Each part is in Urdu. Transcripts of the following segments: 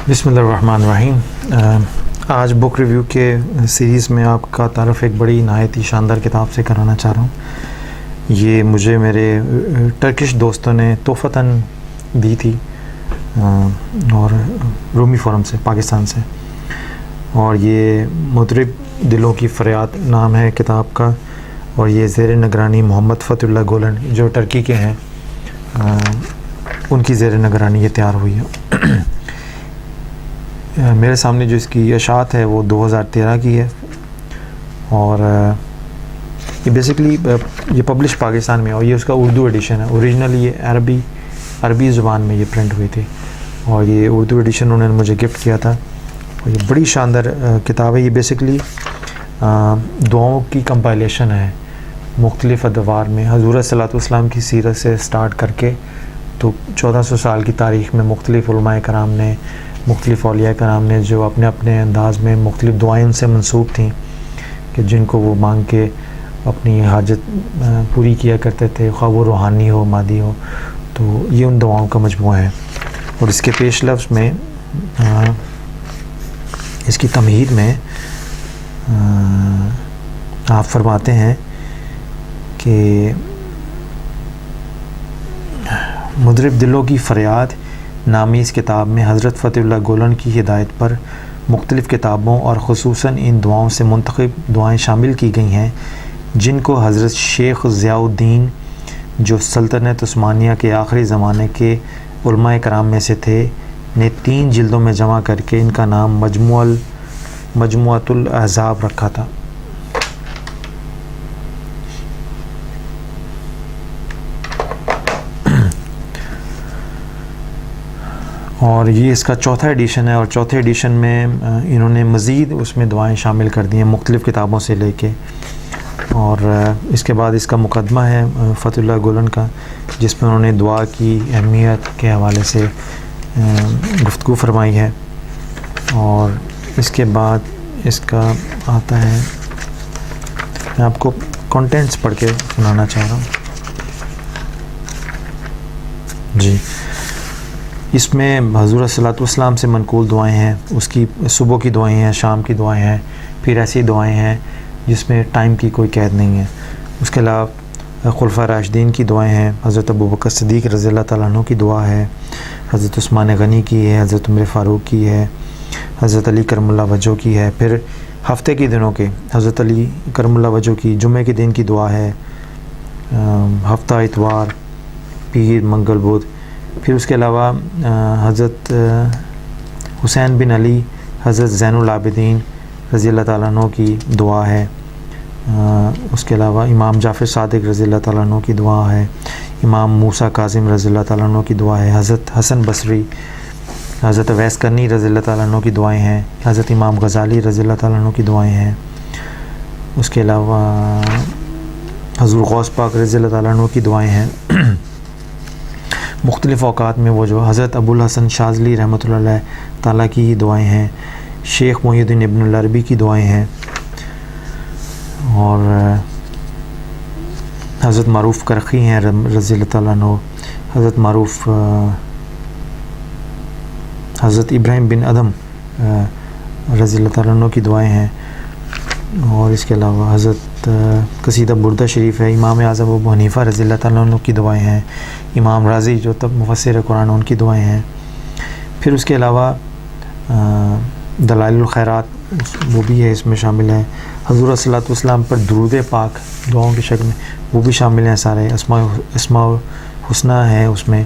بسم اللہ الرحمن الرحیم۔ آج بک ریویو کے سیریز میں آپ کا تعارف ایک بڑی نہایت ہی شاندار کتاب سے کرانا چاہ رہا ہوں۔ یہ مجھے میرے ٹرکش دوستوں نے تحفتاً دی تھی اور رومی فورم سے، پاکستان سے، اور یہ مضرب دلوں کی فریاد نام ہے کتاب کا، اور یہ زیر نگرانی محمد فتح اللہ گولن جو ٹرکی کے ہیں ان کی زیر نگرانی یہ تیار ہوئی ہے۔ میرے سامنے جو اس کی اشاعت ہے وہ 2013 کی ہے، اور یہ بیسکلی یہ پبلش پاکستان میں، اور یہ اس کا اردو ایڈیشن ہے۔ اوریجنلی یہ عربی زبان میں یہ پرنٹ ہوئی تھی، اور یہ اردو ایڈیشن انہوں نے مجھے گفٹ کیا تھا، اور یہ بڑی شاندار کتاب ہے۔ یہ بیسکلی دعاؤں کی کمپائلیشن ہے مختلف ادوار میں، حضور صلی اللہ علیہ وسلم کی سیرت سے سٹارٹ کر کے تو 1400 سال کی تاریخ میں مختلف علماء کرام نے، مختلف اولیاء کرام نے جو اپنے اپنے انداز میں مختلف دعائیں ان سے منسوب تھیں کہ جن کو وہ مانگ کے اپنی حاجت پوری کیا کرتے تھے، خواہ وہ روحانی ہو مادی ہو، تو یہ ان دعاؤں کا مجموعہ ہے۔ اور اس کے پیش لفظ میں اس کی تمہید میں آپ فرماتے ہیں کہ مضرب دلوں کی فریاد نامی اس کتاب میں حضرت فتح اللہ گولن کی ہدایت پر مختلف کتابوں اور خصوصاً ان دعاؤں سے منتخب دعائیں شامل کی گئی ہیں، جن کو حضرت شیخ ضیاء الدین جو سلطنت عثمانیہ کے آخری زمانے کے علماء کرام میں سے تھے نے 3 جلدوں میں جمع کر کے ان کا نام مجموعۃ الاحزاب رکھا تھا۔ اور یہ اس کا چوتھا ایڈیشن ہے، اور چوتھے ایڈیشن میں انہوں نے مزید اس میں دعائیں شامل کر دی ہیں مختلف کتابوں سے لے کے۔ اور اس کے بعد اس کا مقدمہ ہے فتح اللہ گولن کا، جس میں انہوں نے دعا کی اہمیت کے حوالے سے گفتگو فرمائی ہے۔ اور اس کے بعد اس کا آتا ہے، میں آپ کو کنٹینٹس پڑھ کے سنانا چاہ رہا ہوں جی۔ اس میں حضور صلی اللہ علیہ وسلم سے منقول دعائیں ہیں، اس کی صبح کی دعائیں ہیں، شام کی دعائیں ہیں، پھر ایسی دعائیں ہیں جس میں ٹائم کی کوئی قید نہیں ہے۔ اس کے علاوہ خلفاء راشدین کی دعائیں ہیں، حضرت ابوبکر صدیق رضی اللہ تعالیٰ عنہ کی دعا ہے، حضرت عثمان غنی کی ہے، حضرت عمر فاروق کی ہے، حضرت علی کرم اللہ وجہ کی ہے، پھر ہفتے کے دنوں کے حضرت علی کرم اللہ وجہ کی جمعہ کے دن کی دعا ہے، ہفتہ اتوار، پیر، منگل، بدھ، پھر اس کے علاوہ حضرت حسین بن علی حضرت زین العابدین رضی اللہ تعالیٰ عنہ کی دعا ہے، اس کے علاوہ امام جعفر صادق رضی اللہ تعالیٰ عنہ کی دعا ہے، امام موسیٰ کاظم رضی اللہ تعالیٰ عنہ کی دعا ہے، حضرت حسن بصری، حضرت اویس کرنی رضی اللہ تعالیٰ عنہ کی دعائیں ہیں، حضرت امام غزالی رضی اللہ تعالیٰ عنہ کی دعائیں ہیں، اس کے علاوہ حضور غوث پاک رضی اللہ تعالیٰ عنہ کی دعائیں ہیں۔ مختلف اوقات میں وہ جو حضرت ابو الحسن شاذلی رحمۃ اللہ علیہ تعالیٰ کی دعائیں ہیں، شیخ محی الدین ابن العربی کی دعائیں ہیں، اور حضرت معروف کرخی ہیں رضی اللہ تعالیٰ عنہ، حضرت معروف حضرت ابراہیم بن ادم رضی اللہ تعالیٰ عنہ کی دعائیں ہیں، اور اس کے علاوہ حضرت قصیدہ بردہ شریف ہے، امام اعظم ابو حنیفہ رضی اللہ تعالیٰ عنہ کی دعائیں ہیں، امام رازی جو تب مفسر قرآن ان کی دعائیں ہیں، پھر اس کے علاوہ دلائل الخیرات وہ بھی ہے، اس میں شامل ہے، حضور صلی اللہ علیہ وسلم پر درود پاک دعاؤں کی شکل میں وہ بھی شامل ہیں، سارے اسماء الحسنی ہیں اس میں۔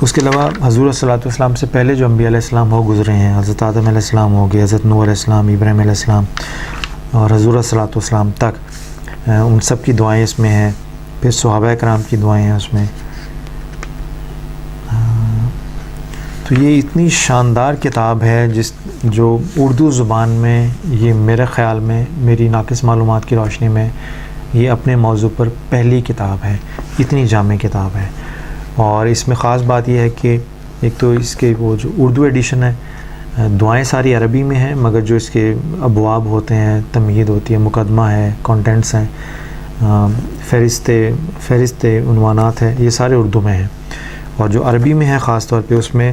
اس کے علاوہ حضور صلی اللہ علیہ وسلم سے پہلے جو انبیاء علیہ السلام ہو گزرے ہیں، حضرت آدم علیہ السلام ہو گئے، حضرت نوح علیہ السلام، ابراہیم علیہ السلام، اور حضور صلی اللہ علیہ وسلم تک، ان سب کی دعائیں اس میں ہیں، پھر صحابہ کرام کی دعائیں ہیں اس میں۔ تو یہ اتنی شاندار کتاب ہے جو اردو زبان میں، یہ میرے خیال میں، میری ناقص معلومات کی روشنی میں، یہ اپنے موضوع پر پہلی کتاب ہے، اتنی جامع کتاب ہے۔ اور اس میں خاص بات یہ ہے کہ ایک تو اس کے وہ جو اردو ایڈیشن ہے، دعائیں ساری عربی میں ہیں، مگر جو اس کے ابواب ہوتے ہیں، تمہید ہوتی ہے، مقدمہ ہے، کانٹینٹس ہیں، فہرست عنوانات ہیں، یہ سارے اردو میں ہیں۔ اور جو عربی میں ہے خاص طور پہ اس میں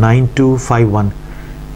9251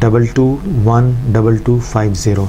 22122250।